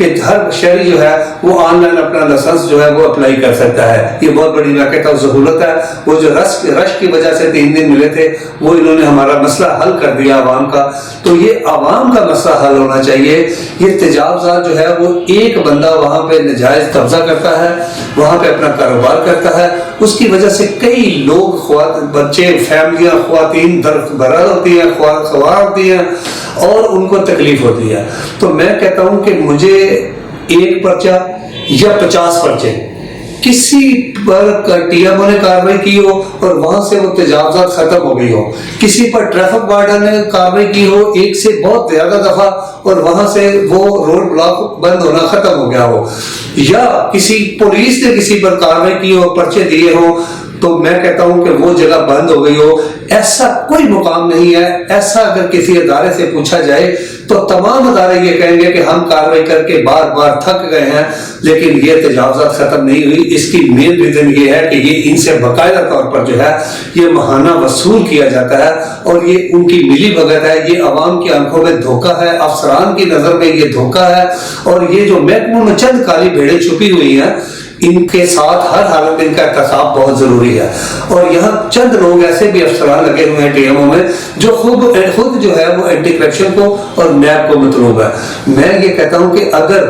کہ ہر شہری جو ہے وہ آن لائن اپنا لائسنس جو ہے وہ اپلائی کر سکتا ہے. یہ بہت بڑی میں کہتا ہوں سہولت ہے. وہ جو رش کی وجہ سے 3 دن ملے تھے وہ انہوں نے ہمارا مسئلہ حل کر دیا عوام کا. تو یہ عوام کا مسئلہ حل ہونا چاہیے. یہ تجاوزات جو ہے وہ ایک بندہ وہاں پہ نجائز قبضہ کرتا ہے, وہاں پہ اپنا کاروبار کرتا ہے, اس کی وجہ سے کئی لوگ بچے فیملیاں خواتین برآمد ہوتی ہیں, خوار ہوتی ہیں اور ان کو تکلیف ہوتی ہے. تو میں کہتا ہوں کہ مجھے ایک پرچہ یا 50 پرچے کسی پر ٹی ایم او نے کارروائی کی ہو اور وہاں سے وہ تجاوزات ختم ہو گئی ہو, کسی پر ٹریفک وارڈن نے کارروائی کی ہو ایک سے بہت زیادہ دفعہ اور وہاں سے وہ روڈ بلاک بند ہونا ختم ہو گیا ہو, یا کسی پولیس نے کسی پر کارروائی کی ہو, پرچے دیے ہوں, تو میں کہتا ہوں کہ وہ جگہ بند ہو گئی ہو. ایسا کوئی مقام نہیں ہے. ایسا اگر کسی ادارے سے پوچھا جائے تو تمام ادارے یہ کہیں گے کہ ہم کارروائی کر کے بار بار تھک گئے ہیں لیکن یہ تجاوزات ختم نہیں ہوئی. اس کی مین ریزن یہ ہے کہ یہ ان سے باقاعدہ طور پر جو ہے یہ ماہانہ وصول کیا جاتا ہے اور یہ ان کی ملی بھگت ہے. یہ عوام کی آنکھوں میں دھوکہ ہے, افسران کی نظر میں یہ دھوکہ ہے, اور یہ جو محکموں میں چند کالی بھیڑیں چھپی ہوئی ہیں ان کے ساتھ ہر حالت میں ان کا احتساب بہت ضروری ہے. اور یہاں چند لوگ ایسے بھی افسران لگے ہوئے ہیں ٹی ایم او میں جو خود جو ہے وہ اینٹی کرپشن کو اور نیب کو مطلوب ہے. میں یہ کہتا ہوں کہ اگر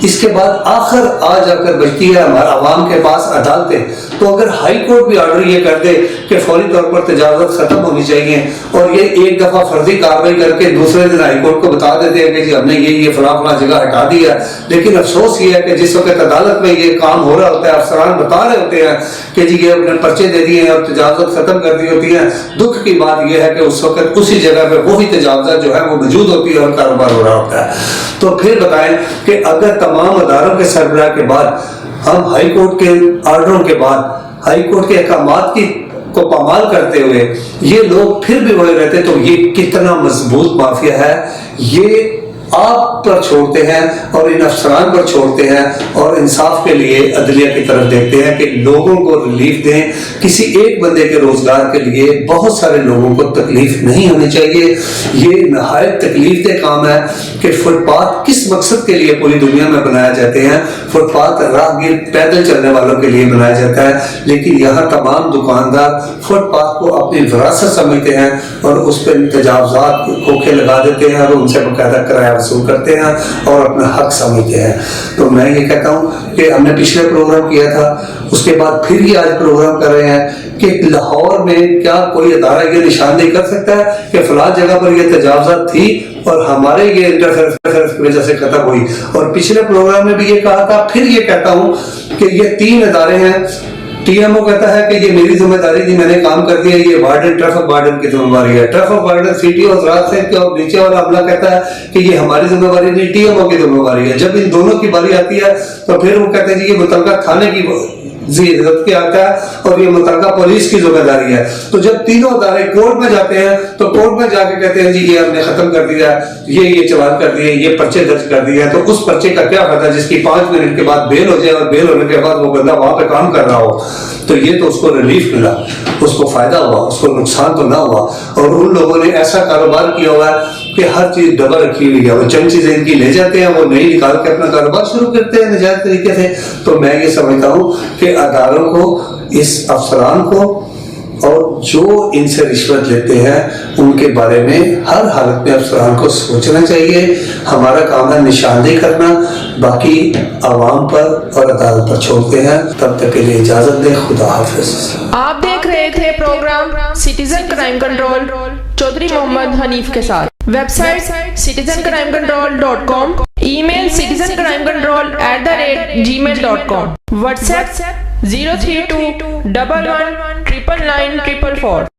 اس کے بعد آخر آ جا کر بچتی ہے ہمارا عوام کے پاس عدالتیں, تو اگر ہائی کورٹ بھی آرڈر یہ کر دے کہ فوری طور پر تجاوزات ختم ہونی چاہیے اور یہ ایک دفعہ فرضی کارروائی کر کے دوسرے دن ہائی کورٹ کو بتا دیتے ہیں کہ جی ہم نے یہ فلاں جگہ ہٹا دیا, لیکن افسوس یہ ہے کہ جس وقت عدالت میں یہ کام ہو رہا ہوتا ہے افسران بتا رہے ہوتے ہیں کہ جی یہ اپنے پرچے دے دیے ہیں اور تجاوزات ختم کر دی ہوتی ہیں, دکھ کی بات یہ ہے کہ اس وقت اسی جگہ پہ وہی تجاوزات جو ہے وہ موجود ہوتی ہے اور کاروبار ہو رہا ہوتا ہے. تو پھر بتائیں کہ اگر تمام اداروں کے سربراہ کے بعد ہم ہائی کورٹ کے آرڈروں کے بعد ہائی کورٹ کے احکامات کو پامال کرتے ہوئے یہ لوگ پھر بھی وہی رہتے, تو یہ کتنا مضبوط مافیا ہے. یہ آپ پر چھوڑتے ہیں اور ان افسران پر چھوڑتے ہیں اور انصاف کے لیے عدلیہ کی طرف دیکھتے ہیں کہ لوگوں کو ریلیف دیں. کسی ایک بندے کے روزگار کے لیے بہت سارے لوگوں کو تکلیف نہیں ہونی چاہیے. یہ نہایت تکلیف دہ کام ہے کہ فٹ پاتھ کس مقصد کے لیے پوری دنیا میں بنایا جاتے ہیں. فٹ پاتھ راہگیر پیدل چلنے والوں کے لیے بنایا جاتا ہے, لیکن یہاں تمام دکاندار فٹ پاتھ کو اپنی وراثت سمجھتے ہیں اور اس پہ تجاوزات کھوکھے لگا دیتے ہیں اور ان سے باقاعدہ کرایہ وصول کرتے ہیں اور اپنا حق سمجھتے ہیں. تو میں یہ کہتا ہوں کہ ہم نے پچھلے پروگرام کیا تھا, اس کے بعد پھر یہ آج پروگرام کر رہے ہیں کہ لاہور میں کیا کوئی ادارہ یہ نشاندہی کر سکتا ہے کہ فلاں جگہ پر یہ تجاوزات تھی اور ہمارے یہ انٹرفیئرنس کی وجہ سے ختم ہوئی. اور پچھلے پروگرام میں بھی یہ کہا تھا, پھر یہ کہتا ہوں کہ یہ 3 ادارے ہیں. ٹی ایم او کہتا ہے کہ یہ میری ذمہ داری تھی, میں نے کام کر دیا, یہ وارڈن ٹریفک وارڈن کی ذمہ داری ہے. Traffic warden C T O حضرات سے اور نیچے والا عملہ کہتا ہے کہ یہ ہماری ذمہ داری نہیں, ٹی ایم او کی ذمہ داری ہے. جب ان دونوں کی باری آتی ہے تو پھر وہ کہتے ہیں جی یہ متعلقہ تھانے کی ضبط کے آتا ہے اور یہ متعلقہ پولیس کی ذمہ داری ہے. تو جب تینوں ادارے کورٹ میں جاتے ہیں تو کورٹ میں جا کے کہتے ہیں جی یہ ہم نے ختم کر دیا, یہ چلان کر دیے, یہ پرچے درج کر دیے, تو اس پرچے کا کیا فائدہ جس کی 5 منٹ کے بعد بیل ہو جائے اور بیل ہونے کے بعد وہ بندہ وہاں پہ کام کر رہا ہو. تو یہ تو اس کو ریلیف ملا, اس کو فائدہ ہوا, اس کو نقصان تو نہ ہوا. اور ان لوگوں نے ایسا کاروبار کیا ہوا ہے کہ ہر چیز ڈبل رکھی ہوئی ہے, وہ چند چیزیں ان کی لے جاتے ہیں, وہ نہیں نکال کے اپنا کاروبار شروع کرتے ہیں نجائز طریقے سے. تو میں یہ سمجھتا ہوں کہ اداروں کو, اس افسران کو اور جو ان سے رشوت لیتے ہیں ان کے بارے میں ہر حالت میں افسران کو سوچنا چاہیے. ہمارا کام ہے نشاندہی کرنا, باقی عوام پر اور عدالت پر چھوڑتے ہیں. تب تک کے لیے اجازت دیں, خدا حافظ. آپ دیکھ رہے تھے programme citizen crime control Chaudhry Muhammad Hanif کے ساتھ. Website citizencrimecontrol.com, e mail citizencrimecontrol@gmail.com, WhatsApp 03211999944.